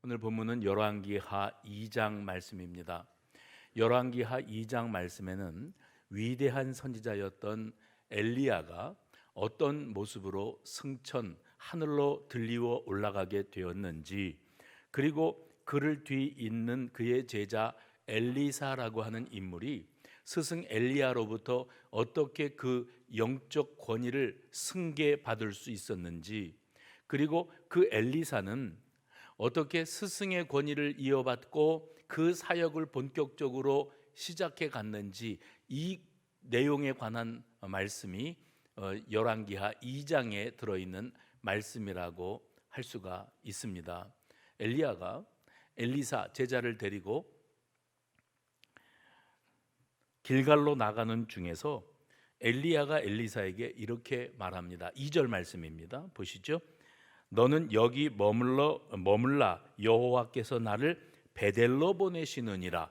오늘 본문은 열왕기하 2장 말씀입니다. 열왕기하 2장 말씀에는 위대한 선지자였던 엘리야가 어떤 모습으로 승천 하늘로 들리워 올라가게 되었는지, 그리고 그를 뒤 잇는 그의 제자 엘리사라고 하는 인물이 스승 엘리야로부터 어떻게 그 영적 권위를 승계받을 수 있었는지, 그리고 그 엘리사는 어떻게 스승의 권위를 이어받고 그 사역을 본격적으로 시작해 갔는지, 이 내용에 관한 말씀이 열왕기하 2장에 들어있는 말씀이라고 할 수가 있습니다. 엘리야가 엘리사 제자를 데리고 길갈로 나가는 중에서 엘리야가 엘리사에게 이렇게 말합니다. 2절 말씀입니다. 보시죠. 너는 여기 머물라 여호와께서 나를 베델로 보내시느니라.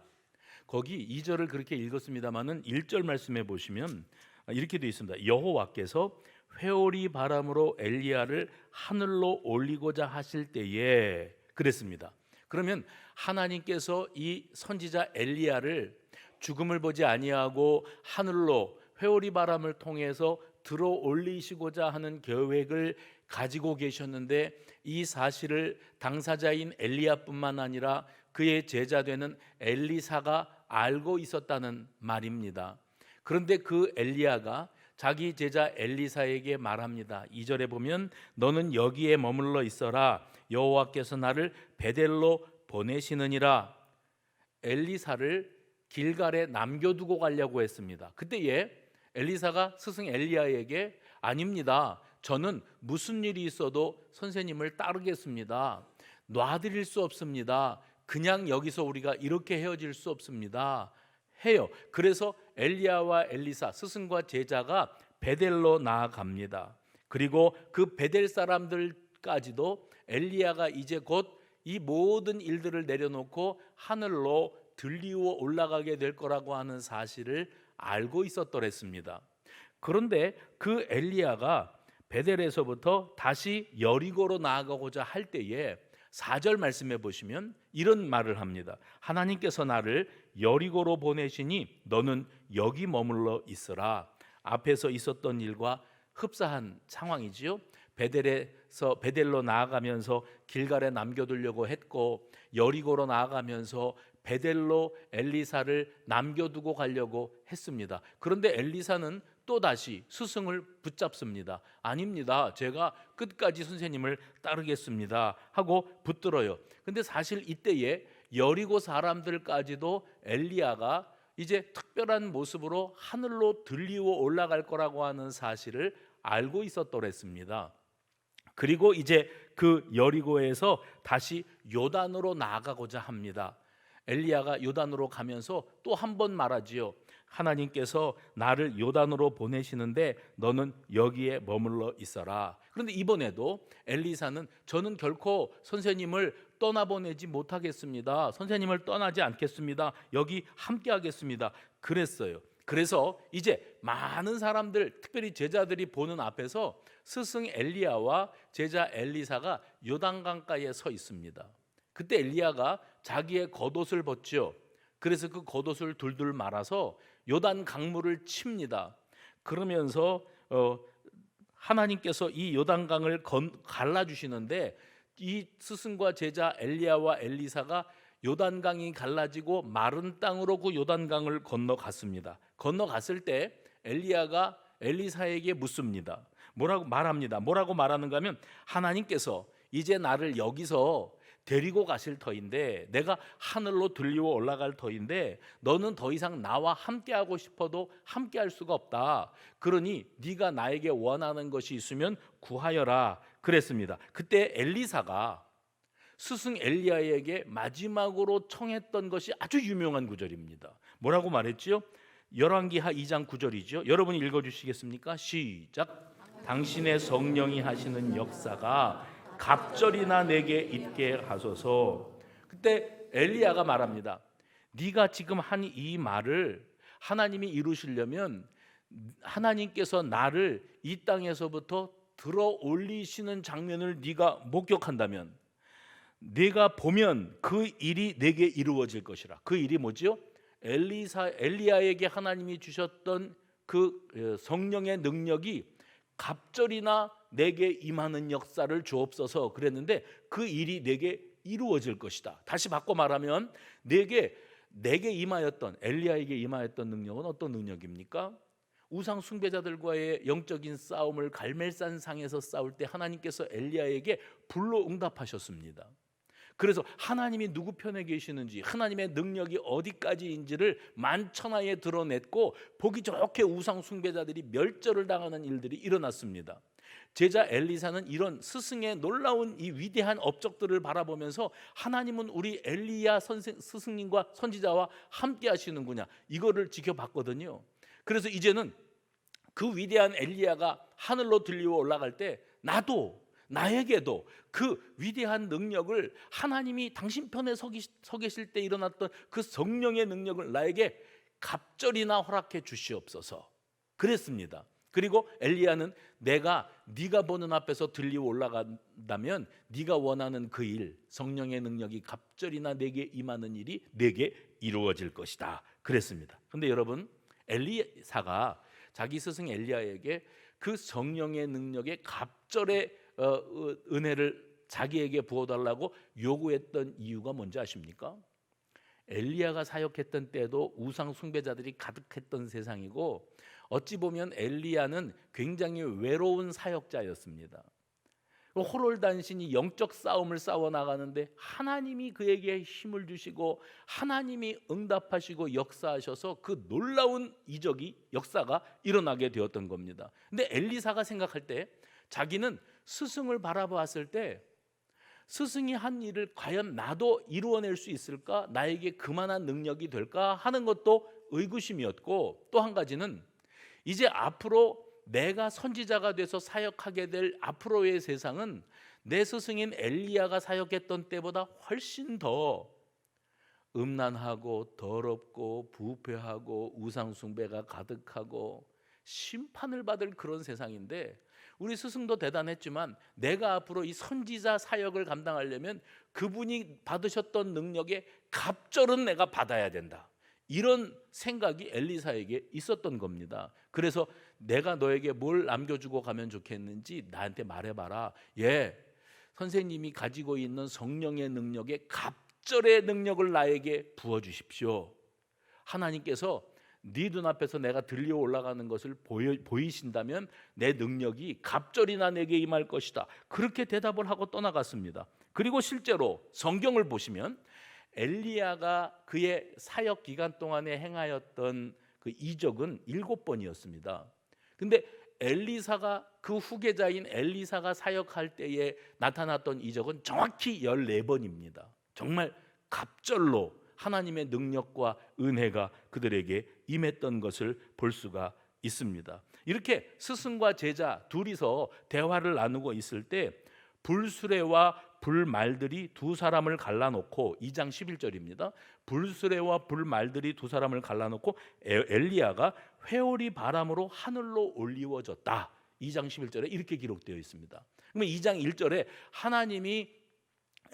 거기 2절을 그렇게 읽었습니다마는 1절 말씀에 보시면 이렇게 되어 있습니다. 여호와께서 회오리 바람으로 엘리야를 하늘로 올리고자 하실 때에 그랬습니다. 그러면 하나님께서 이 선지자 엘리야를 죽음을 보지 아니하고 하늘로 회오리 바람을 통해서 들어 올리시고자 하는 계획을 가지고 계셨는데, 이 사실을 당사자인 엘리야뿐만 아니라 그의 제자 되는 엘리사가 알고 있었다는 말입니다. 그런데 그 엘리야가 자기 제자 엘리사에게 말합니다. 2절에 보면 너는 여기에 머물러 있어라 여호와께서 나를 베델로 보내시느니라. 엘리사를 길갈에 남겨두고 가려고 했습니다. 그때에 엘리사가 스승 엘리야에게 아닙니다. 저는 무슨 일이 있어도 선생님을 따르겠습니다. 놔드릴 수 없습니다. 그냥 여기서 우리가 이렇게 헤어질 수 없습니다. 해요. 그래서 엘리야와 엘리사 스승과 제자가 베델로 나아갑니다. 그리고 그 베델 사람들까지도 엘리야가 이제 곧 이 모든 일들을 내려놓고 하늘로 들리워 올라가게 될 거라고 하는 사실을 알고 있었더랬습니다. 그런데 그 엘리야가 베델에서부터 다시 여리고로 나아가고자 할 때에 4절 말씀해 보시면 이런 말을 합니다. 하나님께서 나를 여리고로 보내시니 너는 여기 머물러 있으라. 앞에서 있었던 일과 흡사한 상황이지요. 베델로 나아가면서 길갈에 남겨두려고 했고, 여리고로 나아가면서 베델로 엘리사를 남겨두고 가려고 했습니다. 그런데 엘리사는 또다시 스승을 붙잡습니다. 아닙니다. 제가 끝까지 선생님을 따르겠습니다 하고 붙들어요. 근데 사실 이때에 여리고 사람들까지도 엘리야가 이제 특별한 모습으로 하늘로 들리워 올라갈 거라고 하는 사실을 알고 있었더랬습니다. 그리고 이제 그 여리고에서 다시 요단으로 나아가고자 합니다. 엘리야가 요단으로 가면서 또 한 번 말하지요. 하나님께서 나를 요단으로 보내시는데 너는 여기에 머물러 있어라. 그런데 이번에도 엘리사는 저는 결코 선생님을 떠나보내지 못하겠습니다. 선생님을 떠나지 않겠습니다. 여기 함께 하겠습니다. 그랬어요. 그래서 이제 많은 사람들, 특별히 제자들이 보는 앞에서 스승 엘리야와 제자 엘리사가 요단강가에 서 있습니다. 그때 엘리야가 자기의 겉옷을 벗죠. 그래서 그 겉옷을 둘둘 말아서 요단 강물을 칩니다. 그러면서 하나님께서 이 요단강을 갈라주시는데, 이 스승과 제자 엘리야와 엘리사가 요단강이 갈라지고 마른 땅으로 그 요단강을 건너갔습니다. 건너갔을 때 엘리야가 엘리사에게 묻습니다. 뭐라고 말하는가 하면, 하나님께서 이제 나를 여기서 데리고 가실 터인데, 내가 하늘로 들리워 올라갈 터인데 너는 더 이상 나와 함께하고 싶어도 함께할 수가 없다. 그러니 네가 나에게 원하는 것이 있으면 구하여라 그랬습니다. 그때 엘리사가 스승 엘리야에게 마지막으로 청했던 것이 아주 유명한 구절입니다. 뭐라고 말했지요? 열왕기하 2장 9절이죠. 여러분이 읽어주시겠습니까? 시작. 당신의 성령이 하시는 역사가 갑절이나 내게 있게 하소서. 그때 엘리야가 말합니다. 네가 지금 한 이 말을 하나님이 이루시려면 하나님께서 나를 이 땅에서부터 들어 올리시는 장면을 네가 목격한다면, 네가 보면 그 일이 내게 이루어질 것이라. 그 일이 뭐지요? 엘리야에게 하나님이 주셨던 그 성령의 능력이 갑절이나 내게 임하는 역사를 주옵소서 그랬는데 그 일이 내게 이루어질 것이다. 다시 바꿔 말하면 내게 임하였던, 엘리야에게 임하였던 능력은 어떤 능력입니까? 우상 숭배자들과의 영적인 싸움을 갈멜산 상에서 싸울 때 하나님께서 엘리야에게 불로 응답하셨습니다. 그래서 하나님이 누구 편에 계시는지, 하나님의 능력이 어디까지인지를 만천하에 드러냈고 보기 좋게 우상 숭배자들이 멸절을 당하는 일들이 일어났습니다. 제자 엘리사는 이런 스승의 놀라운 이 위대한 업적들을 바라보면서 하나님은 우리 엘리야 스승님과 선지자와 함께 하시는구나, 이거를 지켜봤거든요. 그래서 이제는 그 위대한 엘리야가 하늘로 들리고 올라갈 때 나에게도 그 위대한 능력을, 하나님이 당신 편에 서 계실 때 일어났던 그 성령의 능력을 나에게 갑절이나 허락해 주시옵소서 그랬습니다. 그리고 엘리야는 네가 보는 앞에서 들리고 올라간다면 네가 원하는 그 일, 성령의 능력이 갑절이나 내게 임하는 일이 내게 이루어질 것이다 그랬습니다. 그런데 여러분, 엘리사가 자기 스승 엘리야에게 그 성령의 능력의 갑절의 은혜를 자기에게 부어달라고 요구했던 이유가 뭔지 아십니까? 엘리야가 사역했던 때도 우상 숭배자들이 가득했던 세상이고, 어찌 보면 엘리야는 굉장히 외로운 사역자였습니다. 호롤단신이 영적 싸움을 싸워 나가는데 하나님이 그에게 힘을 주시고 하나님이 응답하시고 역사하셔서 그 놀라운 역사가 일어나게 되었던 겁니다. 근데 엘리사가 생각할 때, 자기는 스승을 바라보았을 때 스승이 한 일을 과연 나도 이루어낼 수 있을까? 나에게 그만한 능력이 될까? 하는 것도 의구심이었고, 또 한 가지는 이제 앞으로 내가 선지자가 돼서 사역하게 될 앞으로의 세상은 내 스승인 엘리야가 사역했던 때보다 훨씬 더 음란하고 더럽고 부패하고 우상숭배가 가득하고 심판을 받을 그런 세상인데, 우리 스승도 대단했지만 내가 앞으로 이 선지자 사역을 감당하려면 그분이 받으셨던 능력의 갑절은 내가 받아야 된다, 이런 생각이 엘리사에게 있었던 겁니다. 그래서 내가 너에게 뭘 남겨주고 가면 좋겠는지 나한테 말해봐라. 선생님이 가지고 있는 성령의 능력의 갑절의 능력을 나에게 부어주십시오. 하나님께서 네 눈앞에서 내가 들려 올라가는 것을 보이신다면 내 능력이 갑절이나 내게 임할 것이다, 그렇게 대답을 하고 떠나갔습니다. 그리고 실제로 성경을 보시면 엘리야가 그의 사역 기간 동안에 행하였던 그 이적은 7번이었습니다. 근데 엘리사가, 그 후계자인 엘리사가 사역할 때에 나타났던 이적은 정확히 14번입니다. 정말 갑절로 하나님의 능력과 은혜가 그들에게 임했던 것을 볼 수가 있습니다. 이렇게 스승과 제자 둘이서 대화를 나누고 있을 때 불수레와 불말들이 두 사람을 갈라놓고, 2장 11절입니다. 불수레와 불말들이 두 사람을 갈라놓고 엘리야가 회오리 바람으로 하늘로 올리워졌다, 2장 11절에 이렇게 기록되어 있습니다. 그러면 2장 1절에 하나님이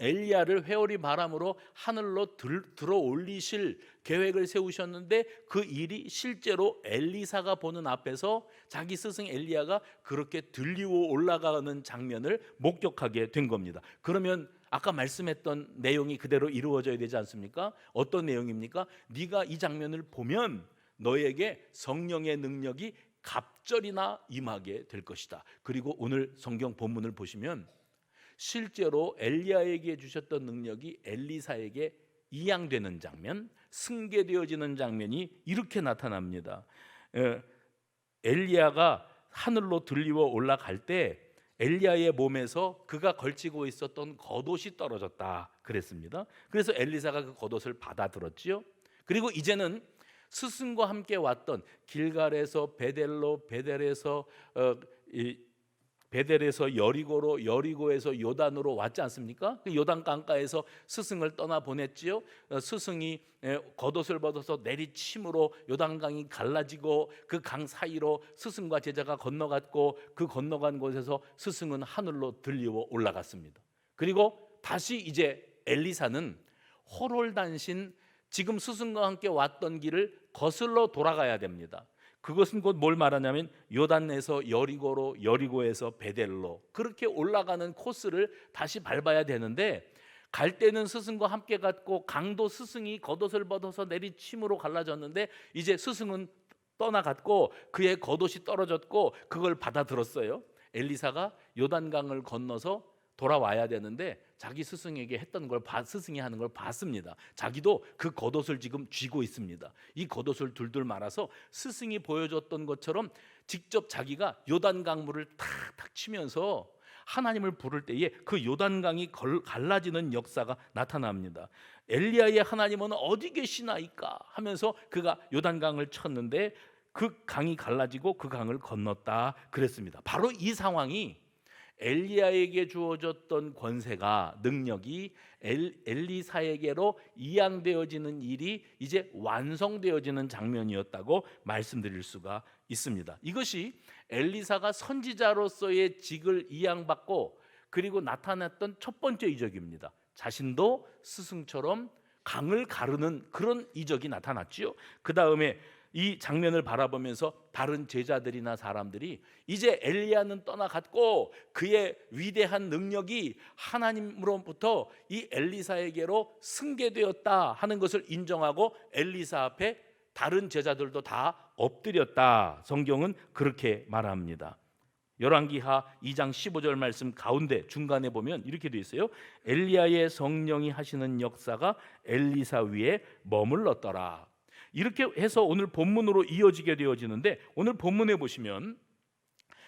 엘리야를 회오리 바람으로 하늘로 들어 올리실 계획을 세우셨는데 그 일이 실제로 엘리사가 보는 앞에서 자기 스승 엘리야가 그렇게 들리고 올라가는 장면을 목격하게 된 겁니다. 그러면 아까 말씀했던 내용이 그대로 이루어져야 되지 않습니까? 어떤 내용입니까? 네가 이 장면을 보면 너에게 성령의 능력이 갑절이나 임하게 될 것이다. 그리고 오늘 성경 본문을 보시면 실제로 엘리야에게 주셨던 능력이 엘리사에게 이양되는 장면, 승계되어지는 장면이 이렇게 나타납니다. 엘리야가 하늘로 들리워 올라갈 때 엘리야의 몸에서 그가 걸치고 있었던 겉옷이 떨어졌다 그랬습니다. 그래서 엘리사가 그 겉옷을 받아들었지요. 그리고 이제는 스승과 함께 왔던 길갈에서 베델로, 베델에서 여리고로, 여리고에서 요단으로 왔지 않습니까? 요단 강가에서 스승을 떠나 보냈지요. 스승이 겉옷을 벗어서 내리침으로 요단강이 갈라지고 그 강 사이로 스승과 제자가 건너갔고, 그 건너간 곳에서 스승은 하늘로 들리워 올라갔습니다. 그리고 다시 이제 엘리사는 호롤단신 지금 스승과 함께 왔던 길을 거슬러 돌아가야 됩니다. 그것은 곧 뭘 말하냐면 요단에서 여리고로, 여리고에서 베델로 그렇게 올라가는 코스를 다시 밟아야 되는데, 갈 때는 스승과 함께 갔고 강도 스승이 겉옷을 벗어서 내리침으로 갈라졌는데 이제 스승은 떠나갔고 그의 겉옷이 떨어졌고 그걸 받아들었어요. 엘리사가 요단강을 건너서 돌아와야 되는데 자기 스승에게 했던 걸 스승이 하는 걸 봤습니다. 자기도 그 겉옷을 지금 쥐고 있습니다. 이 겉옷을 둘둘 말아서 스승이 보여줬던 것처럼 직접 자기가 요단강물을 탁탁 치면서 하나님을 부를 때에 그 요단강이 갈라지는 역사가 나타납니다. 엘리야의 하나님은 어디 계시나이까 하면서 그가 요단강을 쳤는데 그 강이 갈라지고 그 강을 건넜다 그랬습니다. 바로 이 상황이 엘리야에게 주어졌던 권세가, 능력이 엘리사에게로 이양되어지는 일이 이제 완성되어지는 장면이었다고 말씀드릴 수가 있습니다. 이것이 엘리사가 선지자로서의 직을 이양받고 그리고 나타났던 첫 번째 이적입니다. 자신도 스승처럼 강을 가르는 그런 이적이 나타났지요. 그 다음에 이 장면을 바라보면서 다른 제자들이나 사람들이 이제 엘리야는 떠나갔고 그의 위대한 능력이 하나님으로부터 이 엘리사에게로 승계되었다 하는 것을 인정하고 엘리사 앞에 다른 제자들도 다 엎드렸다. 성경은 그렇게 말합니다. 열왕기하 2장 15절 말씀 가운데 중간에 보면 이렇게 되어 있어요. 엘리야의 성령이 하시는 역사가 엘리사 위에 머물렀더라. 이렇게 해서 오늘 본문으로 이어지게 되어지는데, 오늘 본문에 보시면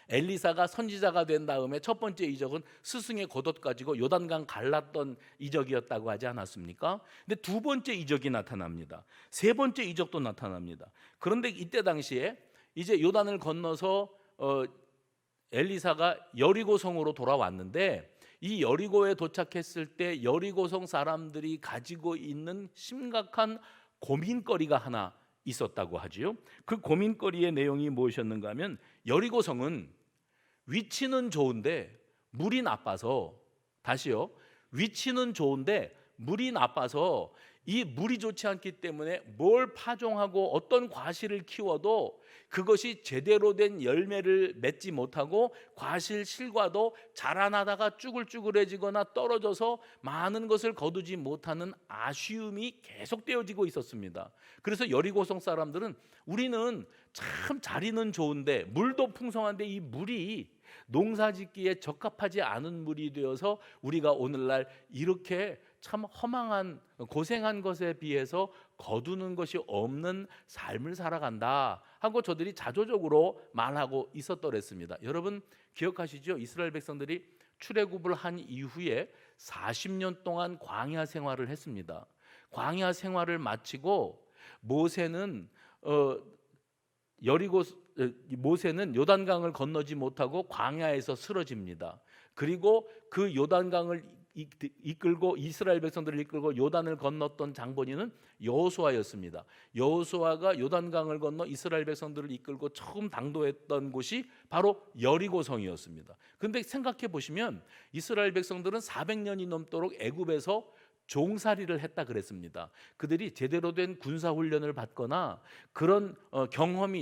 엘리사가 선지자가 된 다음에 첫 번째 이적은 스승의 겉옷 가지고 요단강 갈랐던 이적이었다고 하지 않았습니까? 근데 두 번째 이적이 나타납니다. 세 번째 이적도 나타납니다. 그런데 이때 당시에 이제 요단을 건너서 엘리사가 여리고성으로 돌아왔는데, 이 여리고에 도착했을 때 여리고성 사람들이 가지고 있는 심각한 고민거리가 하나 있었다고 하지요. 그 고민거리의 내용이 무엇이었는가 하면, 여리고성은 위치는 좋은데 물이 나빠서, 다시요, 위치는 좋은데 물이 나빠서 이 물이 좋지 않기 때문에 뭘 파종하고 어떤 과실을 키워도 그것이 제대로 된 열매를 맺지 못하고 과실 실과도 자라나다가 쭈글쭈글해지거나 떨어져서 많은 것을 거두지 못하는 아쉬움이 계속되어지고 있었습니다. 그래서 여리고성 사람들은 우리는 참 자리는 좋은데 물도 풍성한데 이 물이 농사짓기에 적합하지 않은 물이 되어서 우리가 오늘날 이렇게 참 허망한 고생한 것에 비해서 거두는 것이 없는 삶을 살아간다 하고 저들이 자조적으로 말하고 있었더랬습니다. 여러분 기억하시죠? 이스라엘 백성들이 출애굽을 한 이후에 40년 동안 광야 생활을 했습니다. 광야 생활을 마치고 모세는 요단강을 건너지 못하고 광야에서 쓰러집니다. 그리고 그 요단강을 이끌고 이스라엘 백성들을 이끌고 요단을 건넜던 장본인은 여호수아였습니다. 여호수아가 요단강을 건너 이스라엘 백성들을 이끌고 처음 당도했던 곳이 바로 여리고성이었습니다. 그런데 생각해 보시면 이스라엘 백성들은 400년이 넘도록 애굽에서 종살이를 했다 그랬습니다. 그들이 제대로 된 군사 훈련을 받거나 그런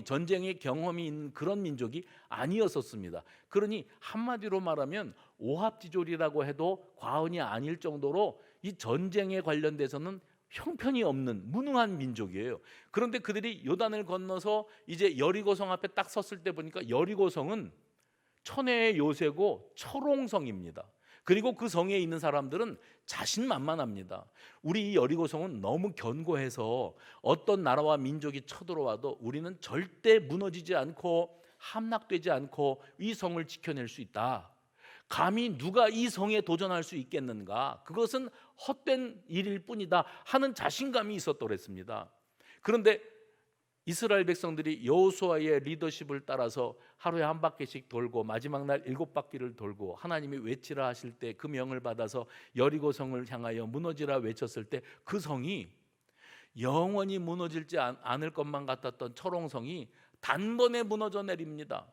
전쟁의 경험이 있는 그런 민족이 아니었었습니다. 그러니 한마디로 말하면 오합지졸이라고 해도 과언이 아닐 정도로 이 전쟁에 관련돼서는 형편이 없는 무능한 민족이에요. 그런데 그들이 요단을 건너서 이제 여리고성 앞에 딱 섰을 때 보니까 여리고성은 천혜의 요새고 철옹성입니다. 그리고 그 성에 있는 사람들은 자신만만합니다. 우리 이 여리고성은 너무 견고해서 어떤 나라와 민족이 쳐들어와도 우리는 절대 무너지지 않고 함락되지 않고 이 성을 지켜낼 수 있다. 감히 누가 이 성에 도전할 수 있겠는가? 그것은 헛된 일일 뿐이다 하는 자신감이 있었더랬습니다. 그런데 이스라엘 백성들이 여호수아의 리더십을 따라서 하루에 한 바퀴씩 돌고 마지막 날 7바퀴를 돌고 하나님이 외치라 하실 때 그 명을 받아서 여리고성을 향하여 무너지라 외쳤을 때 그 성이 영원히 무너지지 않을 것만 같았던 철옹성이 단번에 무너져 내립니다.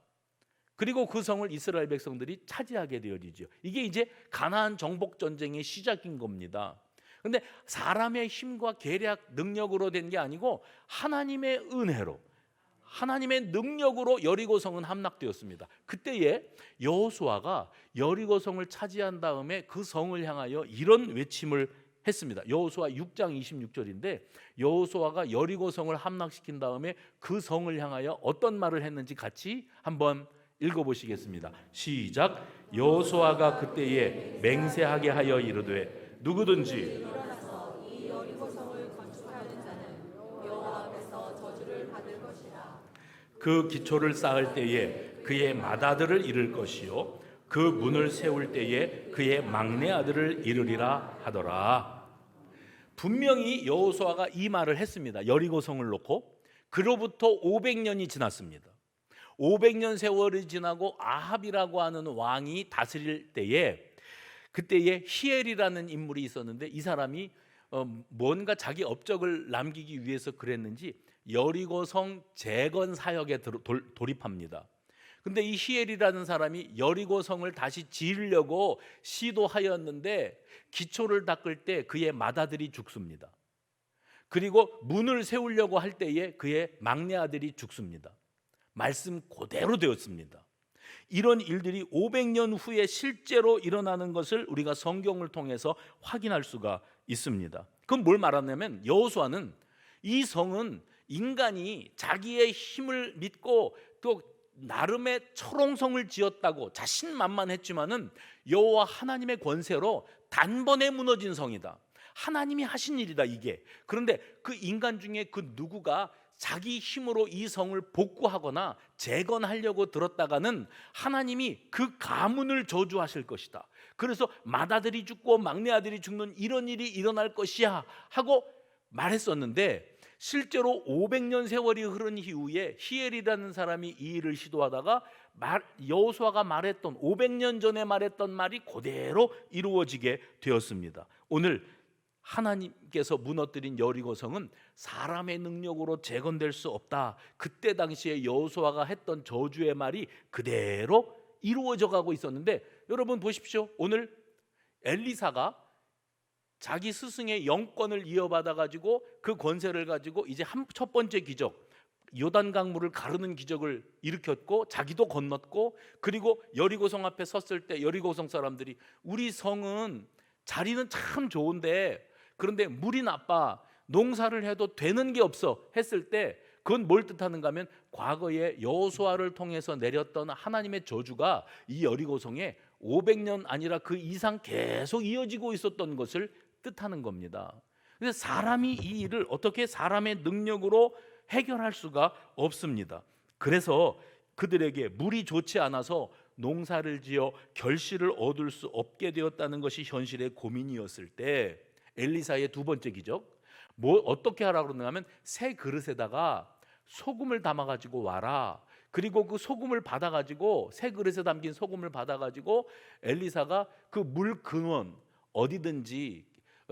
그리고 그 성을 이스라엘 백성들이 차지하게 되어지죠. 이게 이제 가나안 정복 전쟁의 시작인 겁니다. 근데 사람의 힘과 계략, 능력으로 된 게 아니고 하나님의 은혜로, 하나님의 능력으로 여리고성은 함락되었습니다. 그때에 여호수아가 여리고성을 차지한 다음에 그 성을 향하여 이런 외침을 했습니다. 여호수아 6장 26절인데 여호수아가 여리고성을 함락시킨 다음에 그 성을 향하여 어떤 말을 했는지 같이 한번 읽어보시겠습니다. 시작. 여호수아가 그때에 맹세하게 하여 이르되 누구든지 그 기초를 쌓을 때에 그의 맏아들을 이룰 것이요 그 문을 세울 때에 그의 막내 아들을 이루리라 하더라. 분명히 여호수아가 이 말을 했습니다. 여리고성을 놓고. 그로부터 500년이 지났습니다. 500년 세월이 지나고 아합이라고 하는 왕이 다스릴 때에 그때에 히엘이라는 인물이 있었는데 이 사람이 뭔가 자기 업적을 남기기 위해서 그랬는지 여리고성 재건 사역에 돌입합니다. 근데 이 히엘이라는 사람이 여리고성을 다시 지으려고 시도하였는데 기초를 닦을 때 그의 맏아들이 죽습니다. 그리고 문을 세우려고 할 때에 그의 막내 아들이 죽습니다. 말씀 그대로 되었습니다. 이런 일들이 500년 후에 실제로 일어나는 것을 우리가 성경을 통해서 확인할 수가 있습니다. 그건 뭘 말하냐면 여호수아는 이 성은 인간이 자기의 힘을 믿고 또 나름의 철옹성을 지었다고 자신만만했지만은 여호와 하나님의 권세로 단번에 무너진 성이다. 하나님이 하신 일이다 이게. 그런데 그 인간 중에 그 누구가 자기 힘으로 이 성을 복구하거나 재건하려고 들었다가는 하나님이 그 가문을 저주하실 것이다. 그래서 맏아들이 죽고 막내 아들이 죽는 이런 일이 일어날 것이야 하고 말했었는데 실제로 500년 세월이 흐른 이후에 히엘이라는 사람이 이 일을 시도하다가 여호수아가 말했던 500년 전에 말했던 말이 그대로 이루어지게 되었습니다. 오늘 하나님께서 무너뜨린 여리고성은 사람의 능력으로 재건될 수 없다. 그때 당시에 여호수아가 했던 저주의 말이 그대로 이루어져 가고 있었는데 여러분 보십시오. 오늘 엘리사가 자기 스승의 영권을 이어받아 가지고 그 권세를 가지고 이제 첫 번째 기적 요단강물을 가르는 기적을 일으켰고 자기도 건넜고 그리고 여리고성 앞에 섰을 때 여리고성 사람들이 우리 성은 자리는 참 좋은데 그런데 물이 나빠 농사를 해도 되는 게 없어 했을 때 그건 뭘 뜻하는가 하면 과거에 여호수아를 통해서 내렸던 하나님의 저주가 이 여리고성에 500년 아니라 그 이상 계속 이어지고 있었던 것을 뜻하는 겁니다. 그래서 사람이 이 일을 어떻게 사람의 능력으로 해결할 수가 없습니다. 그래서 그들에게 물이 좋지 않아서 농사를 지어 결실을 얻을 수 없게 되었다는 것이 현실의 고민이었을 때 엘리사의 두 번째 기적 어떻게 하라고 그러냐 하면 새 그릇에다가 소금을 담아 가지고 와라. 그리고 그 소금을 받아 가지고 새 그릇에 담긴 소금을 받아 가지고 엘리사가 그 물 근원 어디든지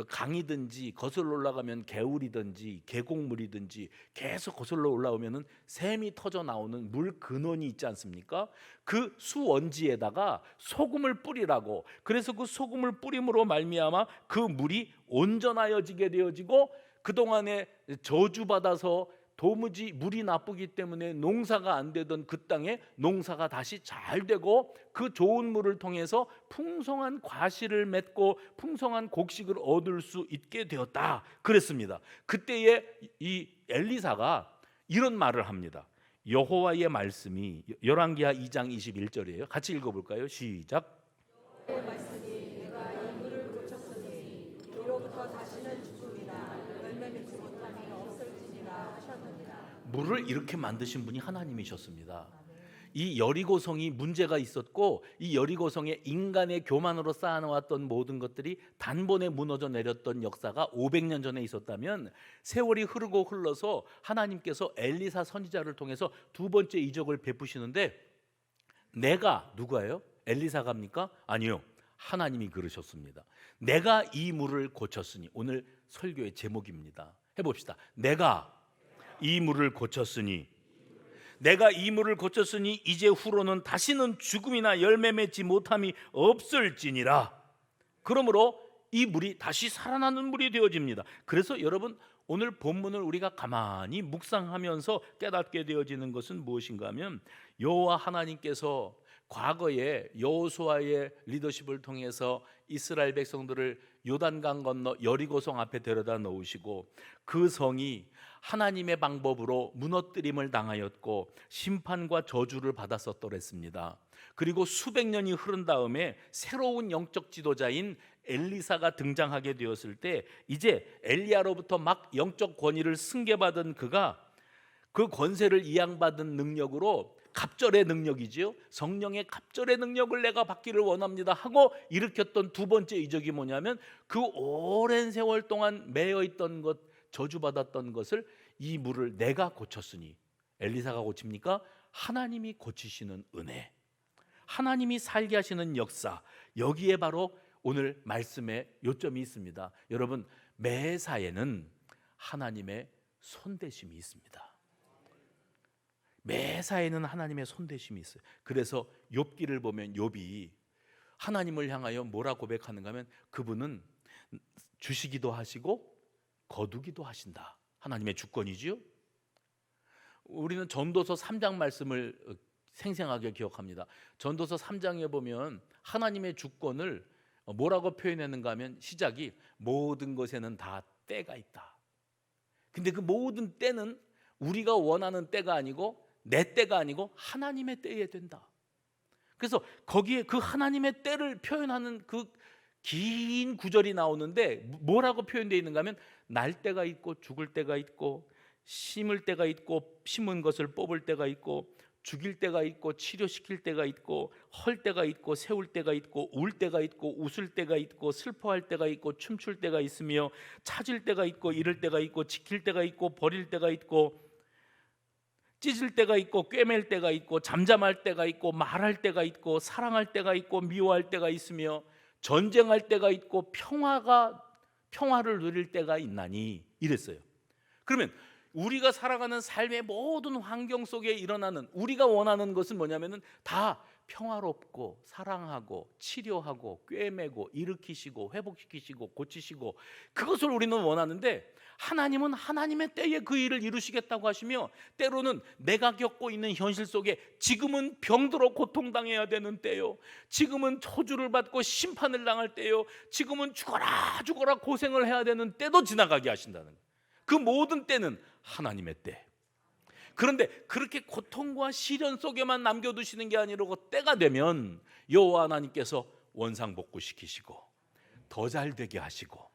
강이든지 거슬러 올라가면 개울이든지 계곡물이든지 계속 거슬러 올라오면은 샘이 터져 나오는 물 근원이 있지 않습니까? 그 수원지에다가 소금을 뿌리라고. 그래서 그 소금을 뿌림으로 말미암아 그 물이 온전하여지게 되어지고 그동안에 저주받아서 도무지 물이 나쁘기 때문에 농사가 안 되던 그 땅에 농사가 다시 잘 되고 그 좋은 물을 통해서 풍성한 과실을 맺고 풍성한 곡식을 얻을 수 있게 되었다 그랬습니다. 그때에 이 엘리사가 이런 말을 합니다. 여호와의 말씀이 열왕기하 2장 21절이에요. 같이 읽어볼까요? 시작. 여호와의 말씀이 내가 이 물을 고쳤으니 이로부터 다시는 죽음이나 열매 맺지 못함이 없을지니라 하셨느니라. 물을 이렇게 만드신 분이 하나님이셨습니다. 이 여리고성이 문제가 있었고 이 여리고성에 인간의 교만으로 쌓아놓았던 모든 것들이 단번에 무너져 내렸던 역사가 500년 전에 있었다면 세월이 흐르고 흘러서 하나님께서 엘리사 선지자를 통해서 두 번째 이적을 베푸시는데 내가 누구예요? 엘리사가입니까? 아니요. 하나님이 그러셨습니다. 내가 이 물을 고쳤으니 오늘 설교의 제목입니다. 해봅시다. 내가 이 물을 고쳤으니 내가 이 물을 고쳤으니 이제 후로는 다시는 죽음이나 열매 맺지 못함이 없을지니라. 그러므로 이 물이 다시 살아나는 물이 되어집니다. 그래서 여러분, 오늘 본문을 우리가 가만히 묵상하면서 깨닫게 되어지는 것은 무엇인가 하면, 여호와 하나님께서 과거에 여호수아의 리더십을 통해서 이스라엘 백성들을 요단강 건너 여리고성 앞에 데려다 놓으시고, 그 성이 하나님의 방법으로 무너뜨림을 당하였고 심판과 저주를 받았었더랬습니다. 그리고 수백 년이 흐른 다음에 새로운 영적 지도자인 엘리사가 등장하게 되었을 때, 이제 엘리야로부터 막 영적 권위를 승계받은 그가 그 권세를 이양받은 능력으로, 갑절의 능력이지요, 성령의 갑절의 능력을 내가 받기를 원합니다 하고 일으켰던 두 번째 이적이 뭐냐면, 그 오랜 세월 동안 매여있던 것, 저주받았던 것을, 이 물을 내가 고쳤으니, 엘리사가 고칩니까? 하나님이 고치시는 은혜, 하나님이 살게 하시는 역사, 여기에 바로 오늘 말씀의 요점이 있습니다. 여러분, 매사에는 하나님의 손대심이 있습니다. 매사에는 하나님의 손대심이 있어요. 그래서 욥기를 보면 욥이 하나님을 향하여 뭐라 고백하는가 하면, 그분은 주시기도 하시고 거두기도 하신다. 하나님의 주권이지요. 우리는 전도서 3장 말씀을 생생하게 기억합니다. 전도서 3장에 보면 하나님의 주권을 뭐라고 표현했는가 하면, 시작이 모든 것에는 다 때가 있다. 근데 그 모든 때는 우리가 원하는 때가 아니고, 내 때가 아니고 하나님의 때에 된다. 그래서 거기에 그 하나님의 때를 표현하는 그 긴 구절이 나오는데, 뭐라고 표현되어 있는가 하면, 날 때가 있고 죽을 때가 있고, 심을 때가 있고 심은 것을 뽑을 때가 있고, 죽일 때가 있고 치료시킬 때가 있고, 헐 때가 있고 세울 때가 있고, 울 때가 있고 웃을 때가 있고, 슬퍼할 때가 있고 춤출 때가 있으며, 찾을 때가 있고 잃을 때가 있고, 지킬 때가 있고 버릴 때가 있고, 찢을 때가 있고 꿰맬 때가 있고, 잠잠할 때가 있고 말할 때가 있고, 사랑할 때가 있고 미워할 때가 있으며, 전쟁할 때가 있고 평화를 누릴 때가 있나니, 이랬어요. 그러면 우리가 살아가는 삶의 모든 환경 속에 일어나는, 우리가 원하는 것은 뭐냐면은 다 평화롭고 사랑하고 치료하고 꿰매고 일으키시고 회복시키시고 고치시고, 그것을 우리는 원하는데, 하나님은 하나님의 때에 그 일을 이루시겠다고 하시며, 때로는 내가 겪고 있는 현실 속에 지금은 병들어 고통당해야 되는 때요, 지금은 저주를 받고 심판을 당할 때요, 지금은 죽어라 고생을 해야 되는 때도 지나가게 하신다는 거예요. 그 모든 때는 하나님의 때. 그런데 그렇게 고통과 시련 속에만 남겨두시는 게 아니고, 때가 되면 여호와 하나님께서 원상복구시키시고 더 잘되게 하시고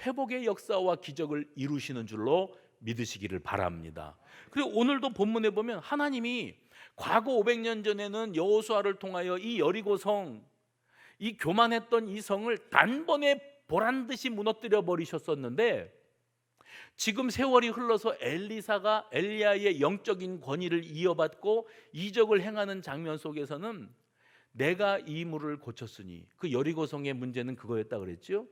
회복의 역사와 기적을 이루시는 줄로 믿으시기를 바랍니다. 그리고 오늘도 본문에 보면, 하나님이 과거 500년 전에는 여호수아를 통하여 이 여리고성, 이 교만했던 이 성을 단번에 보란듯이 무너뜨려 버리셨었는데, 지금 세월이 흘러서 엘리사가 엘리야의 영적인 권위를 이어받고 이적을 행하는 장면 속에서는, 내가 이 물을 고쳤으니, 그 여리고성의 문제는 그거였다 그랬죠.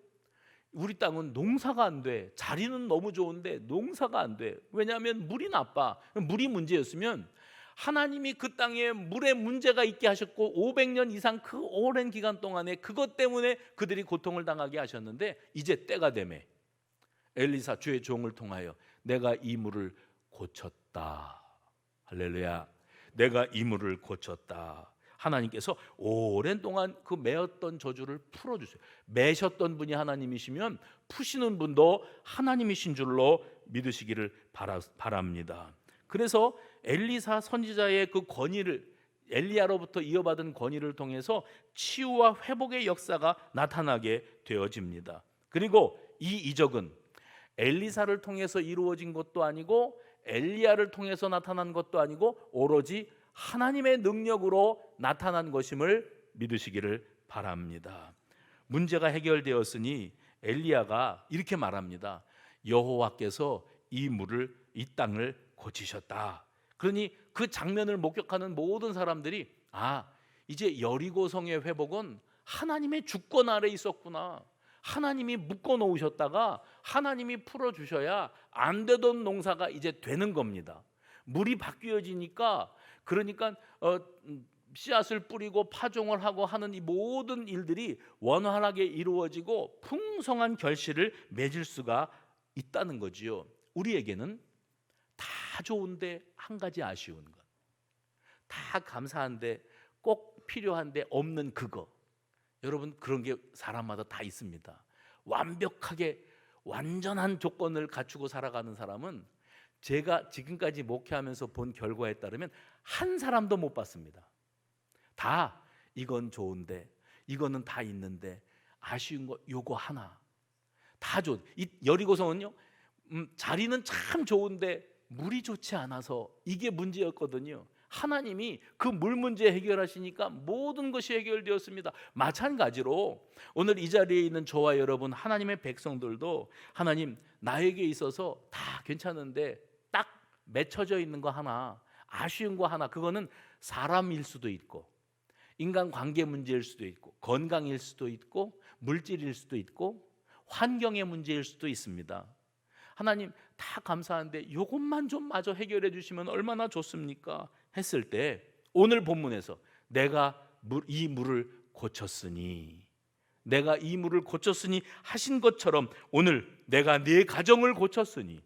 우리 땅은 농사가 안 돼. 자리는 너무 좋은데 농사가 안 돼. 왜냐하면 물이 나빠. 물이 문제였으면 하나님이 그 땅에 물에 문제가 있게 하셨고, 500년 이상 그 오랜 기간 동안에 그것 때문에 그들이 고통을 당하게 하셨는데, 이제 때가 되매 엘리사 주의 종을 통하여 내가 이 물을 고쳤다. 할렐루야. 내가 이 물을 고쳤다. 하나님께서 오랜 동안 그 매었던 저주를 풀어주세요. 매셨던 분이 하나님이시면 푸시는 분도 하나님이신 줄로 믿으시기를 바랍니다. 그래서 엘리사 선지자의 그 권위를, 엘리야로부터 이어받은 권위를 통해서 치유와 회복의 역사가 나타나게 되어집니다. 그리고 이 이적은 엘리사를 통해서 이루어진 것도 아니고, 엘리야를 통해서 나타난 것도 아니고, 오로지 하나님의 능력으로 나타난 것임을 믿으시기를 바랍니다. 문제가 해결되었으니 엘리야가 이렇게 말합니다. 여호와께서 이 땅을 고치셨다. 그러니 그 장면을 목격하는 모든 사람들이, 이제 여리고성의 회복은 하나님의 주권 아래 있었구나. 하나님이 묶어 놓으셨다가 하나님이 풀어주셔야 안 되던 농사가 이제 되는 겁니다. 물이 바뀌어지니까 그러니까 씨앗을 뿌리고 파종을 하고 하는 이 모든 일들이 원활하게 이루어지고 풍성한 결실을 맺을 수가 있다는 거지요. 우리에게는 다 좋은데 한 가지 아쉬운 것, 다 감사한데 꼭 필요한데 없는 그거. 여러분, 그런 게 사람마다 다 있습니다. 완벽하게 완전한 조건을 갖추고 살아가는 사람은 제가 지금까지 목회하면서 본 결과에 따르면 한 사람도 못 봤습니다. 다 이건 좋은데 이거는 다 있는데 아쉬운 거 요거 하나. 다 좋은. 이 여리고성은요, 자리는 참 좋은데 물이 좋지 않아서 이게 문제였거든요. 하나님이 그 물 문제 해결하시니까 모든 것이 해결되었습니다. 마찬가지로 오늘 이 자리에 있는 저와 여러분 하나님의 백성들도 하나님 나에게 있어서 다 괜찮은데 딱 맺혀져 있는 거 하나, 아쉬운 거 하나, 그거는 사람일 수도 있고 인간관계 문제일 수도 있고 건강일 수도 있고 물질일 수도 있고 환경의 문제일 수도 있습니다. 하나님 다 감사한데 이것만 좀 마저 해결해 주시면 얼마나 좋습니까? 했을 때 오늘 본문에서 내가 이 물을 고쳤으니, 내가 이 물을 고쳤으니 하신 것처럼 오늘 내가 네 가정을 고쳤으니,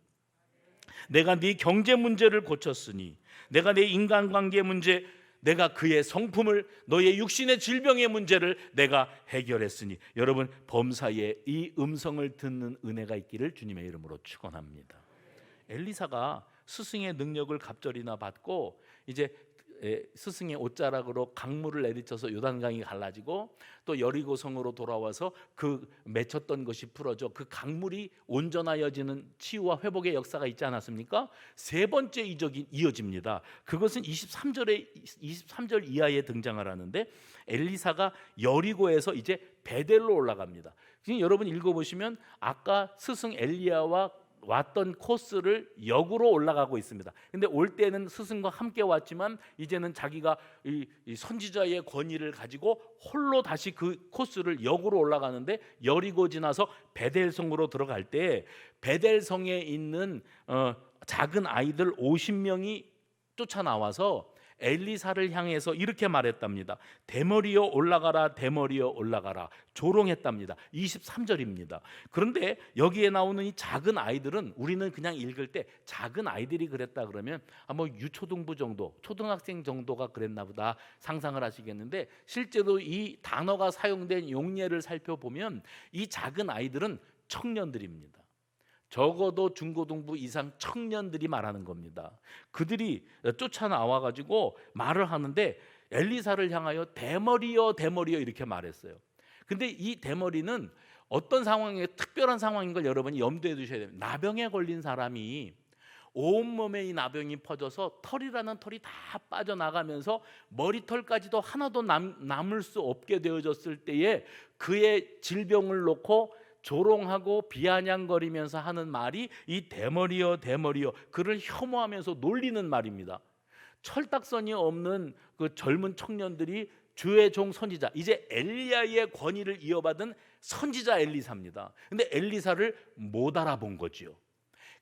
내가 네 경제 문제를 고쳤으니, 내가 네 인간관계 문제, 내가 그의 성품을, 너의 육신의 질병의 문제를 내가 해결했으니, 여러분 범사에 이 음성을 듣는 은혜가 있기를 주님의 이름으로 축원합니다. 엘리사가 스승의 능력을 갑절이나 받고 이제 스승의 옷자락으로 강물을 내리쳐서 요단강이 갈라지고 또 여리고성으로 돌아와서 그 맺혔던 것이 풀어져 그 강물이 온전하여지는 치유와 회복의 역사가 있지 않았습니까? 세 번째 이적이 이어집니다. 그것은 23절 이하에 등장을 하는데 엘리사가 여리고에서 이제 베델로 올라갑니다. 지금 여러분 읽어보시면 아까 스승 엘리야와 왔던 코스를 역으로 올라가고 있습니다. 근데 올 때는 스승과 함께 왔지만 이제는 자기가 이 선지자의 권위를 가지고 홀로 다시 그 코스를 역으로 올라가는데 여리고 지나서 베델성으로 들어갈 때 베델성에 있는 작은 아이들 50명이 쫓아나와서 엘리사를 향해서 이렇게 말했답니다. 대머리여 올라가라, 대머리여 올라가라, 조롱했답니다. 23절입니다. 그런데 여기에 나오는 이 작은 아이들은 우리는 그냥 읽을 때 작은 아이들이 그랬다 그러면 뭐 유초등부 정도, 초등학생 정도가 그랬나 보다 상상을 하시겠는데, 실제로 이 단어가 사용된 용례를 살펴보면 이 작은 아이들은 청년들입니다. 적어도 중고등부 이상 청년들이 말하는 겁니다. 그들이 쫓아나와 가지고 말을 하는데 엘리사를 향하여 대머리여 대머리여 이렇게 말했어요. 근데 이 대머리는 어떤 상황에 특별한 상황인 걸 여러분이 염두에 두셔야 됩니다. 나병에 걸린 사람이 온몸에 이 나병이 퍼져서 털이라는 털이 다 빠져나가면서 머리털까지도 하나도 남을 수 없게 되어졌을 때에 그의 질병을 놓고 조롱하고 비아냥거리면서 하는 말이 이 대머리여 대머리여, 그를 혐오하면서 놀리는 말입니다. 철딱선이 없는 그 젊은 청년들이 주의 종 선지자, 이제 엘리야의 권위를 이어받은 선지자 엘리사입니다. 근데 엘리사를 못 알아본 거지요.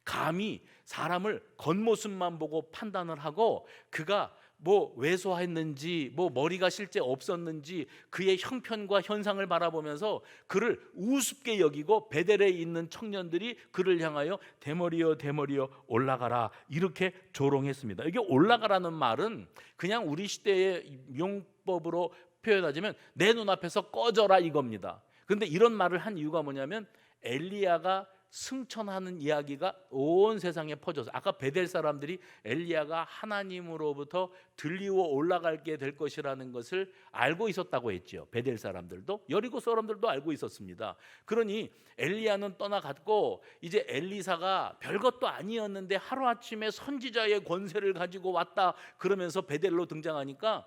감히 사람을 겉모습만 보고 판단을 하고 그가 뭐 왜소했는지 뭐 머리가 실제 없었는지 그의 형편과 현상을 바라보면서 그를 우습게 여기고 베델에 있는 청년들이 그를 향하여 대머리여 대머리여 올라가라 이렇게 조롱했습니다. 이게 올라가라는 말은 그냥 우리 시대의 용법으로 표현하자면 내 눈앞에서 꺼져라 이겁니다. 그런데 이런 말을 한 이유가 뭐냐면 엘리야가 승천하는 이야기가 온 세상에 퍼져서, 아까 베델 사람들이 엘리야가 하나님으로부터 들리워 올라가게 될 것이라는 것을 알고 있었다고 했죠. 베델 사람들도 여리고 사람들도 알고 있었습니다. 그러니 엘리야는 떠나갔고 이제 엘리사가 별것도 아니었는데 하루아침에 선지자의 권세를 가지고 왔다 그러면서 베델로 등장하니까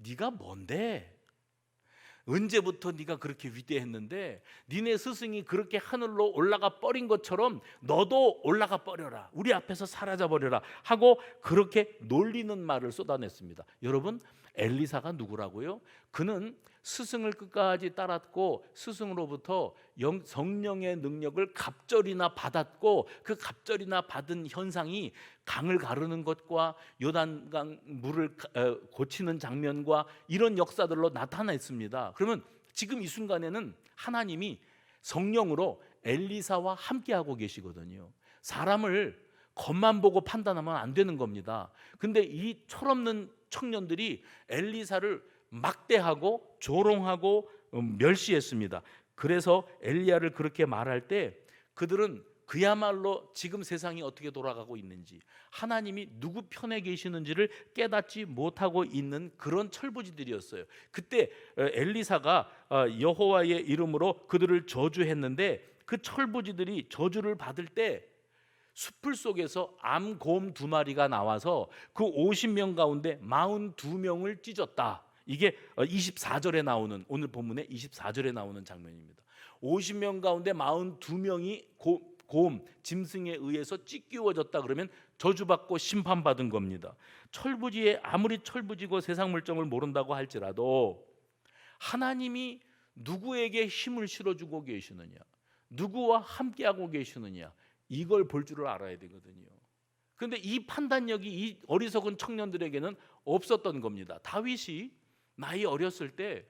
네가 뭔데? 언제부터 네가 그렇게 위대했는데 니네 스승이 그렇게 하늘로 올라가 버린 것처럼 너도 올라가 버려라, 우리 앞에서 사라져 버려라 하고 그렇게 놀리는 말을 쏟아냈습니다. 여러분, 엘리사가 누구라고요? 그는 스승을 끝까지 따랐고 스승으로부터 성령의 능력을 갑절이나 받았고 그 갑절이나 받은 현상이 강을 가르는 것과 요단강 물을 고치는 장면과 이런 역사들로 나타났습니다. 그러면 지금 이 순간에는 하나님이 성령으로 엘리사와 함께하고 계시거든요. 사람을 겉만 보고 판단하면 안 되는 겁니다. 근데 이 철없는 청년들이 엘리사를 막대하고 조롱하고 멸시했습니다. 그래서 엘리야를 그렇게 말할 때 그들은 그야말로 지금 세상이 어떻게 돌아가고 있는지, 하나님이 누구 편에 계시는지를 깨닫지 못하고 있는 그런 철부지들이었어요. 그때 엘리사가 여호와의 이름으로 그들을 저주했는데 그 철부지들이 저주를 받을 때 숲을 속에서 암곰 2마리가 나와서 그 50명 가운데 42명을 찢었다. 이게 24절에 나오는, 오늘 본문에 24절에 나오는 장면입니다. 50명 가운데 42명이 곰, 짐승에 의해서 찢기워졌다. 그러면 저주받고 심판받은 겁니다. 철부지에 아무리 철부지고 세상 물정을 모른다고 할지라도 하나님이 누구에게 힘을 실어주고 계시느냐, 누구와 함께하고 계시느냐, 이걸 볼 줄을 알아야 되거든요. 그런데 이 판단력이 이 어리석은 청년들에게는 없었던 겁니다. 다윗이 나이 어렸을 때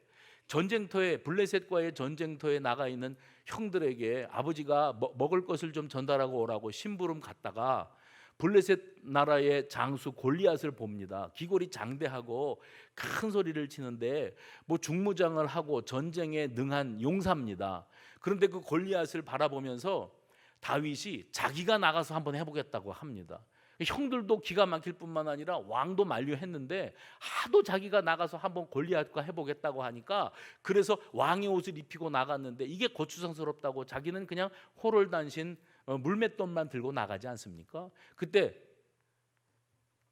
전쟁터에, 블레셋과의 전쟁터에 나가 있는 형들에게 아버지가 먹을 것을 좀 전달하고 오라고 심부름 갔다가 블레셋 나라의 장수 골리앗을 봅니다. 기골이 장대하고 큰 소리를 치는데 뭐 중무장을 하고 전쟁에 능한 용사입니다. 그런데 그 골리앗을 바라보면서 다윗이 자기가 나가서 한번 해보겠다고 합니다. 형들도 기가 막힐 뿐만 아니라 왕도 만류했는데 하도 자기가 나가서 한번 골리앗과 해보겠다고 하니까 그래서 왕의 옷을 입히고 나갔는데 이게 고추장스럽다고 자기는 그냥 호롤단신 물맷돌만 들고 나가지 않습니까? 그때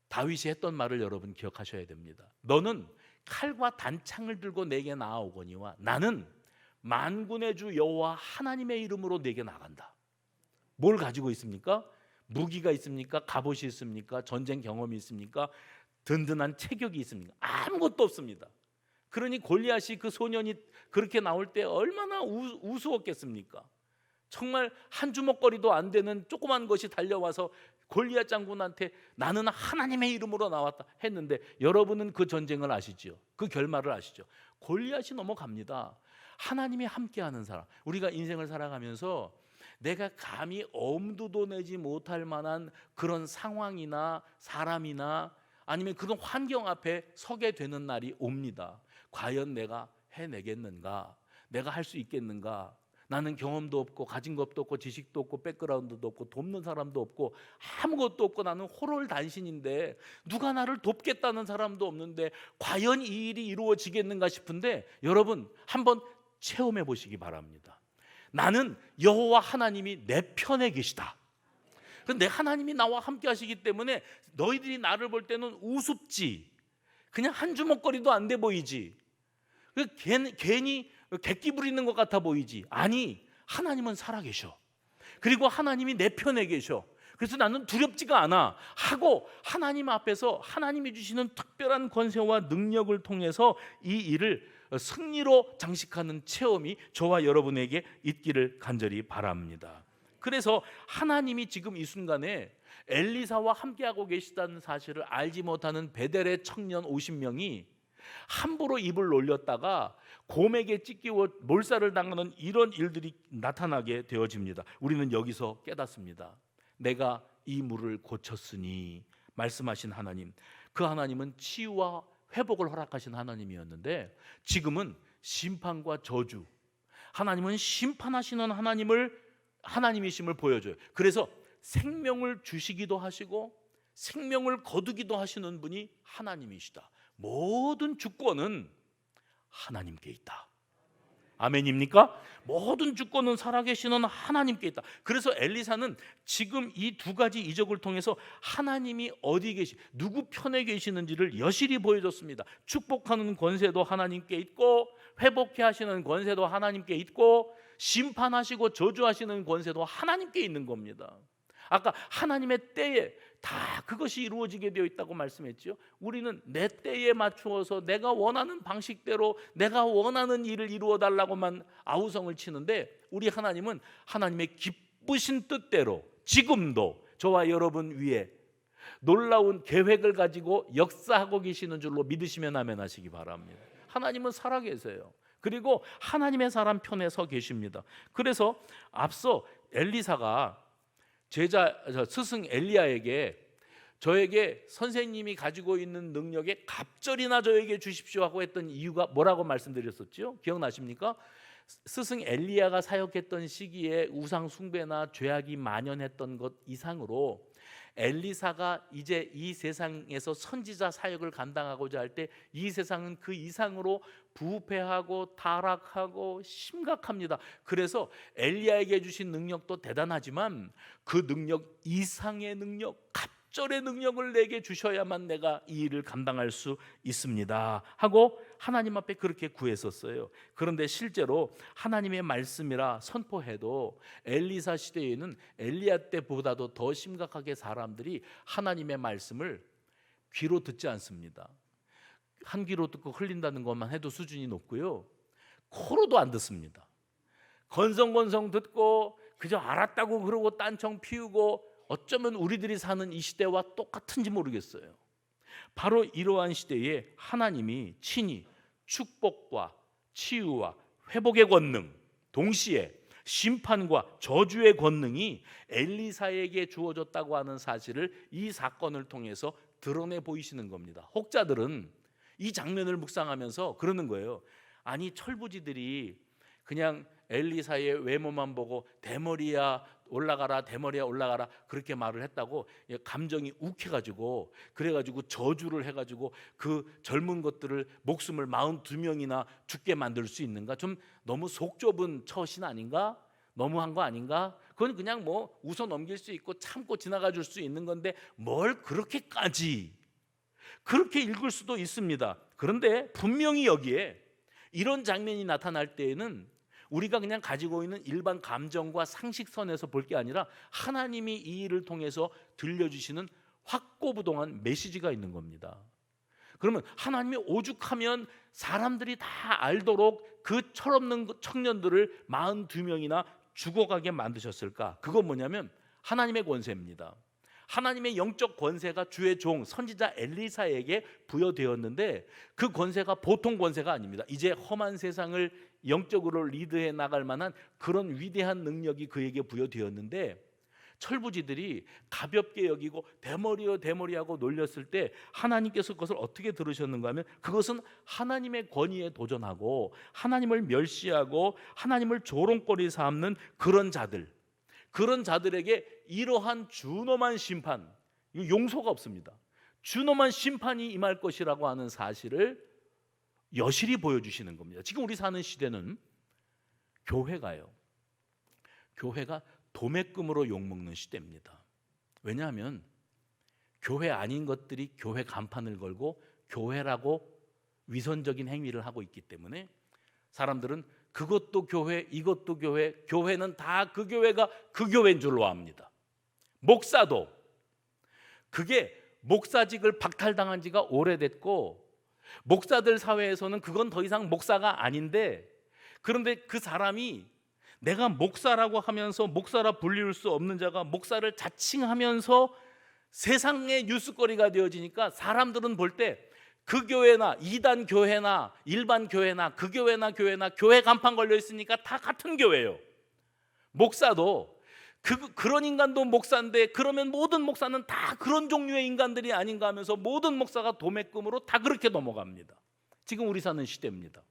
다윗이 했던 말을 여러분 기억하셔야 됩니다. 너는 칼과 단창을 들고 내게 나아오거니와 나는 만군의 주 여호와 하나님의 이름으로 내게 나간다. 뭘 가지고 있습니까? 무기가 있습니까? 갑옷이 있습니까? 전쟁 경험이 있습니까? 든든한 체격이 있습니까? 아무것도 없습니다. 그러니 골리앗이 그 소년이 그렇게 나올 때 얼마나 우스웠겠습니까? 정말 한 주먹거리도 안 되는 조그만 것이 달려와서 골리앗 장군한테 나는 하나님의 이름으로 나왔다 했는데 여러분은 그 전쟁을 아시죠? 그 결말을 아시죠? 골리앗이 넘어갑니다. 하나님이 함께하는 사람. 우리가 인생을 살아가면서 내가 감히 엄두도 내지 못할 만한 그런 상황이나 사람이나 아니면 그런 환경 앞에 서게 되는 날이 옵니다. 과연 내가 해내겠는가? 내가 할 수 있겠는가? 나는 경험도 없고 가진 것도 없고 지식도 없고 백그라운드도 없고 돕는 사람도 없고 아무것도 없고 나는 호롤단신인데 누가 나를 돕겠다는 사람도 없는데 과연 이 일이 이루어지겠는가 싶은데 여러분 한번 체험해 보시기 바랍니다. 나는 여호와 하나님이 내 편에 계시다. 그런데 하나님이 나와 함께 하시기 때문에 너희들이 나를 볼 때는 우습지, 그냥 한 주먹거리도 안 돼 보이지, 괜히 객기 부리는 것 같아 보이지. 아니, 하나님은 살아계셔. 그리고 하나님이 내 편에 계셔. 그래서 나는 두렵지가 않아 하고 하나님 앞에서 하나님이 주시는 특별한 권세와 능력을 통해서 이 일을 승리로 장식하는 체험이 저와 여러분에게 있기를 간절히 바랍니다. 그래서 하나님이 지금 이 순간에 엘리사와 함께하고 계시다는 사실을 알지 못하는 베델의 청년 50명이 함부로 입을 놀렸다가 곰에게 찢기고 몰살을 당하는 이런 일들이 나타나게 되어집니다. 우리는 여기서 깨닫습니다. 내가 이 물을 고쳤으니 말씀하신 하나님, 그 하나님은 치유와 회복을 허락하신 하나님이었는데 지금은 심판과 저주, 하나님은 심판하시는 하나님이심을 보여줘요. 그래서 생명을 주시기도 하시고 생명을 거두기도 하시는 분이 하나님이시다. 모든 주권은 하나님께 있다. 아멘입니까? 모든 주권은 살아계시는 하나님께 있다. 그래서 엘리사는 지금 이 두 가지 이적을 통해서 하나님이 어디 계시, 누구 편에 계시는지를 여실히 보여줬습니다. 축복하는 권세도 하나님께 있고 회복케 하시는 권세도 하나님께 있고 심판하시고 저주하시는 권세도 하나님께 있는 겁니다. 아까 하나님의 때에 다 그것이 이루어지게 되어 있다고 말씀했죠. 우리는 내 때에 맞추어서 내가 원하는 방식대로 내가 원하는 일을 이루어 달라고만 아우성을 치는데, 우리 하나님은 하나님의 기쁘신 뜻대로 지금도 저와 여러분 위에 놀라운 계획을 가지고 역사하고 계시는 줄로 믿으시면 아멘 하시기 바랍니다. 하나님은 살아계세요. 그리고 하나님의 사람 편에 서 계십니다. 그래서 앞서 엘리사가 스승 엘리야에게 저에게 선생님이 가지고 있는 능력에 갑절이나 저에게 주십시오 하고 했던 이유가 뭐라고 말씀드렸었죠? 기억나십니까? 스승 엘리야가 사역했던 시기에 우상 숭배나 죄악이 만연했던 것 이상으로 엘리사가 이제 이 세상에서 선지자 사역을 감당하고자 할 때 이 세상은 그 이상으로 부패하고 타락하고 심각합니다. 그래서 엘리야에게 주신 능력도 대단하지만 그 능력 이상의 능력, 갑절의 능력을 내게 주셔야만 내가 이 일을 감당할 수 있습니다 하고 하나님 앞에 그렇게 구했었어요. 그런데 실제로 하나님의 말씀이라 선포해도 엘리사 시대에는 엘리야 때보다도 더 심각하게 사람들이 하나님의 말씀을 귀로 듣지 않습니다. 한 귀로 듣고 흘린다는 것만 해도 수준이 높고요, 코로도 안 듣습니다. 건성건성 듣고 그저 알았다고 그러고 딴청 피우고, 어쩌면 우리들이 사는 이 시대와 똑같은지 모르겠어요. 바로 이러한 시대에 하나님이 친히 축복과 치유와 회복의 권능, 동시에 심판과 저주의 권능이 엘리사에게 주어졌다고 하는 사실을 이 사건을 통해서 드러내 보이시는 겁니다. 혹자들은 이 장면을 묵상하면서 그러는 거예요. 아니, 철부지들이 그냥 엘리사의 외모만 보고 대머리야 올라가라, 대머리야 올라가라 그렇게 말을 했다고 감정이 욱해가지고, 그래가지고 저주를 해가지고 그 젊은 것들을 목숨을 42명이나 죽게 만들 수 있는가? 좀 너무 속 좁은 처신 아닌가? 너무한 거 아닌가? 그건 그냥 뭐 웃어 넘길 수 있고 참고 지나가 줄 수 있는 건데 뭘 그렇게까지, 그렇게 읽을 수도 있습니다. 그런데 분명히 여기에 이런 장면이 나타날 때에는 우리가 그냥 가지고 있는 일반 감정과 상식선에서 볼 게 아니라 하나님이 이 일을 통해서 들려주시는 확고부동한 메시지가 있는 겁니다. 그러면 하나님이 오죽하면 사람들이 다 알도록 그 철없는 청년들을 42명이나 죽어가게 만드셨을까? 그건 뭐냐면 하나님의 권세입니다. 하나님의 영적 권세가 주의 종 선지자 엘리사에게 부여되었는데 그 권세가 보통 권세가 아닙니다. 이제 험한 세상을 영적으로 리드해 나갈 만한 그런 위대한 능력이 그에게 부여되었는데, 철부지들이 가볍게 여기고 대머리요 대머리하고 놀렸을 때 하나님께서 그것을 어떻게 들으셨는가 하면, 그것은 하나님의 권위에 도전하고 하나님을 멸시하고 하나님을 조롱거리 삼는 그런 자들에게 이러한 준엄한 심판, 용서가 없습니다. 준엄한 심판이 임할 것이라고 하는 사실을 여실히 보여주시는 겁니다. 지금 우리 사는 시대는 교회가 도매금으로 욕먹는 시대입니다. 왜냐하면 교회 아닌 것들이 교회 간판을 걸고 교회라고 위선적인 행위를 하고 있기 때문에 사람들은 그것도 교회, 이것도 교회, 교회는 다 그 교회가 그 교회인 줄로 압니다. 목사도 그게 목사직을 박탈당한 지가 오래됐고, 목사들 사회에서는 그건 더 이상 목사가 아닌데, 그런데 그 사람이 내가 목사라고 하면서 목사라 불릴 수 없는 자가 목사를 자칭하면서 세상의 뉴스거리가 되어지니까 사람들은 볼 때 그 교회나 이단 교회나 일반 교회나 그 교회나 교회 간판 걸려 있으니까 다 같은 교회예요. 목사도 그런 인간도 목사인데, 그러면 모든 목사는 다 그런 종류의 인간들이 아닌가 하면서 모든 목사가 도매금으로 다 그렇게 넘어갑니다. 지금 우리 사는 시대입니다.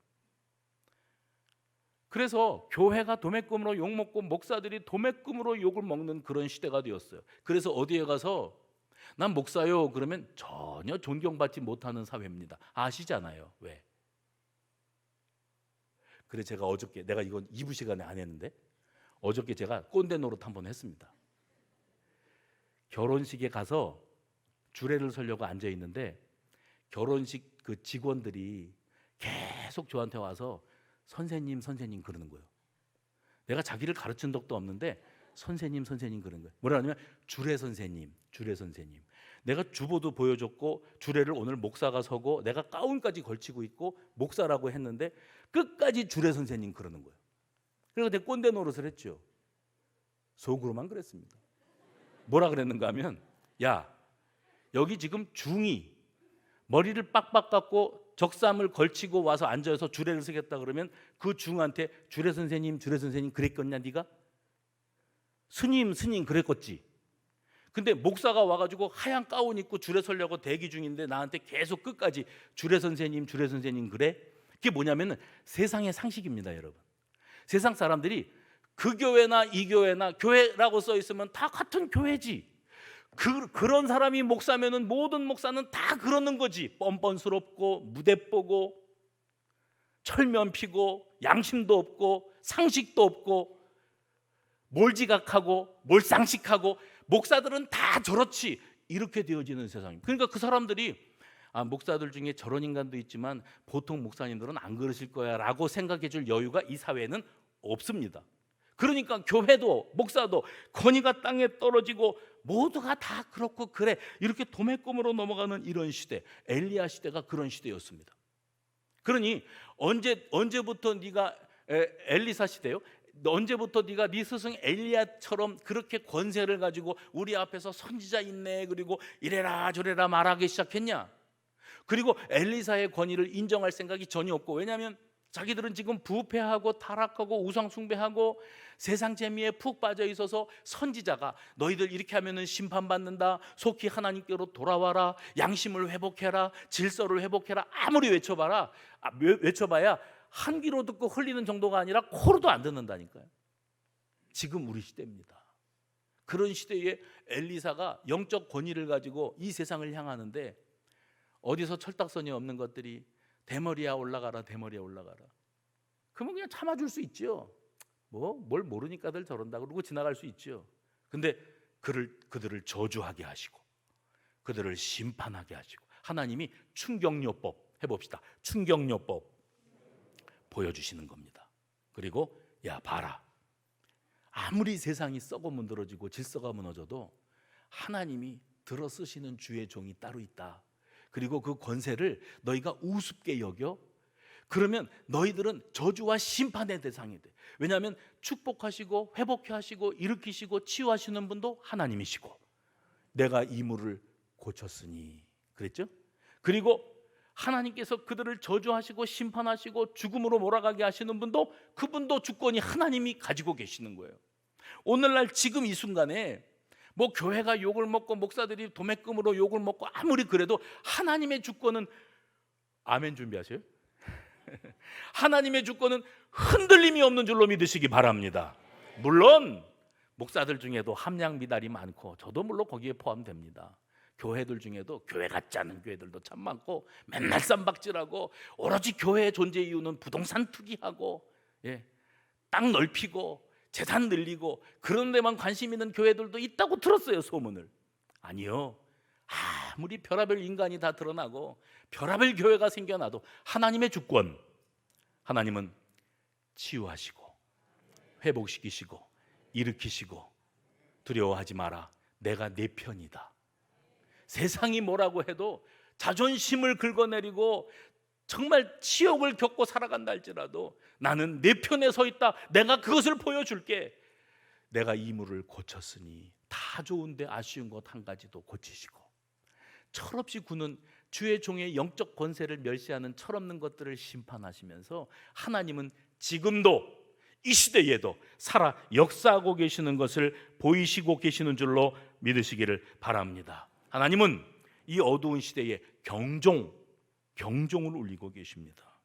그래서 교회가 도매금으로 욕먹고 목사들이 도매금으로 욕을 먹는 그런 시대가 되었어요. 그래서 어디에 가서 난 목사요 그러면 전혀 존경받지 못하는 사회입니다. 아시잖아요. 왜? 그래 제가 어저께, 내가 이건 2부 시간에 안 했는데 어저께 제가 꼰대 노릇 한번 했습니다. 결혼식에 가서 주례를 서려고 앉아 있는데 결혼식 그 직원들이 계속 저한테 와서 선생님 그러는 거예요. 내가 자기를 가르친 적도 없는데 선생님 그런 거예요. 뭐라 하냐면 주례 선생님. 내가 주보도 보여줬고 주례를 오늘 목사가 서고 내가 가운까지 걸치고 있고 목사라고 했는데 끝까지 주례 선생님 그러는 거예요. 그래서 내가 꼰대 노릇을 했죠. 속으로만 그랬습니다. 뭐라 그랬는가 하면, 야, 여기 지금 중이 머리를 빡빡 깎고 적삼을 걸치고 와서 앉아서 주례를 쓰겠다 그러면 그 중한테 주례 선생님 그랬겠냐 네가? 스님 그랬겠지. 근데 목사가 와가지고 하얀 가운 입고 주례 서려고 대기 중인데 나한테 계속 끝까지 주례 선생님 그래? 그게 뭐냐면 세상의 상식입니다, 여러분. 세상 사람들이 그 교회나 이 교회나 교회라고 써 있으면 다 같은 교회지. 그런 사람이 목사면은 모든 목사는 다 그러는 거지. 뻔뻔스럽고 무대뽀고 철면 피고 양심도 없고 상식도 없고 몰지각하고 몰상식하고 목사들은 다 저렇지. 이렇게 되어지는 세상입니다. 그러니까 그 사람들이 목사들 중에 저런 인간도 있지만 보통 목사님들은 안 그러실 거야 라고 생각해 줄 여유가 이 사회에는 없습니다. 그러니까 교회도 목사도 권위가 땅에 떨어지고 모두가 다 그렇고 그래 이렇게 도매금으로 넘어가는 이런 시대, 엘리야 시대가 그런 시대였습니다. 그러니 언제부터 네가 엘리사 시대요? 언제부터 네가 네 스승 엘리야처럼 그렇게 권세를 가지고 우리 앞에서 선지자 있네 그리고 이래라 저래라 말하기 시작했냐? 그리고 엘리사의 권위를 인정할 생각이 전혀 없고, 왜냐하면 자기들은 지금 부패하고 타락하고 우상 숭배하고 세상 재미에 푹 빠져 있어서 선지자가 너희들 이렇게 하면은 심판받는다, 속히 하나님께로 돌아와라, 양심을 회복해라, 질서를 회복해라, 아무리 외쳐봐야 한 귀로 듣고 흘리는 정도가 아니라 코로도 안 듣는다니까요. 지금 우리 시대입니다. 그런 시대에 엘리사가 영적 권위를 가지고 이 세상을 향하는데 어디서 철딱선이 없는 것들이 대머리야 올라가라. 그러면 그냥 참아줄 수 있죠. 뭘 모르니까들 저런다 그러고 지나갈 수 있죠. 근데 그들을 저주하게 하시고 그들을 심판하게 하시고 하나님이 충격요법 해봅시다. 충격요법 보여주시는 겁니다. 그리고 야 봐라, 아무리 세상이 썩어 문드러지고 질서가 무너져도 하나님이 들어 쓰시는 주의 종이 따로 있다. 그리고 그 권세를 너희가 우습게 여겨? 그러면 너희들은 저주와 심판의 대상이 돼. 왜냐하면 축복하시고 회복해 하시고 일으키시고 치유하시는 분도 하나님이시고 내가 이 물을 고쳤으니 그랬죠? 그리고 하나님께서 그들을 저주하시고 심판하시고 죽음으로 몰아가게 하시는 분도 그분도 주권이 하나님이 가지고 계시는 거예요. 오늘날 지금 이 순간에 교회가 욕을 먹고 목사들이 도매금으로 욕을 먹고 아무리 그래도 하나님의 주권은, 아멘 준비하세요. 하나님의 주권은 흔들림이 없는 줄로 믿으시기 바랍니다. 물론 목사들 중에도 함량 미달이 많고 저도 물론 거기에 포함됩니다. 교회들 중에도 교회 같지 않은 교회들도 참 많고 맨날 쌈박질하고 오로지 교회의 존재 이유는 부동산 투기하고 땅 넓히고 재산 늘리고 그런 데만 관심 있는 교회들도 있다고 들었어요, 소문을. 아니요, 아무리 별하별 인간이 다 드러나고 별하별 교회가 생겨나도 하나님의 주권, 하나님은 치유하시고 회복시키시고 일으키시고 두려워하지 마라, 내가 내 편이다. 세상이 뭐라고 해도 자존심을 긁어내리고 정말 치욕을 겪고 살아간다 할지라도 나는 내 편에 서 있다. 내가 그것을 보여줄게. 내가 이 물을 고쳤으니. 다 좋은데 아쉬운 것 한 가지도 고치시고 철없이 구는 주의 종의 영적 권세를 멸시하는 철없는 것들을 심판하시면서 하나님은 지금도 이 시대에도 살아 역사하고 계시는 것을 보이시고 계시는 줄로 믿으시기를 바랍니다. 하나님은 이 어두운 시대에 경종을 울리고 계십니다.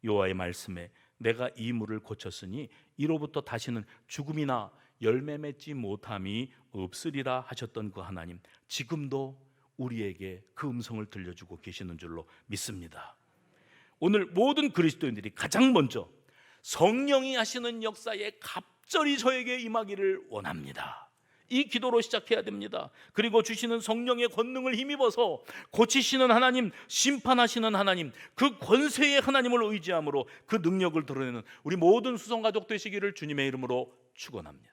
여호와의 말씀에 내가 이 물을 고쳤으니 이로부터 다시는 죽음이나 열매 맺지 못함이 없으리라 하셨던 그 하나님, 지금도 우리에게 그 음성을 들려주고 계시는 줄로 믿습니다. 오늘 모든 그리스도인들이 가장 먼저 성령이 하시는 역사에 갑절이 저에게 임하기를 원합니다. 이 기도로 시작해야 됩니다. 그리고 주시는 성령의 권능을 힘입어서 고치시는 하나님, 심판하시는 하나님, 그 권세의 하나님을 의지함으로 그 능력을 드러내는 우리 모든 수성가족 되시기를 주님의 이름으로 축원합니다.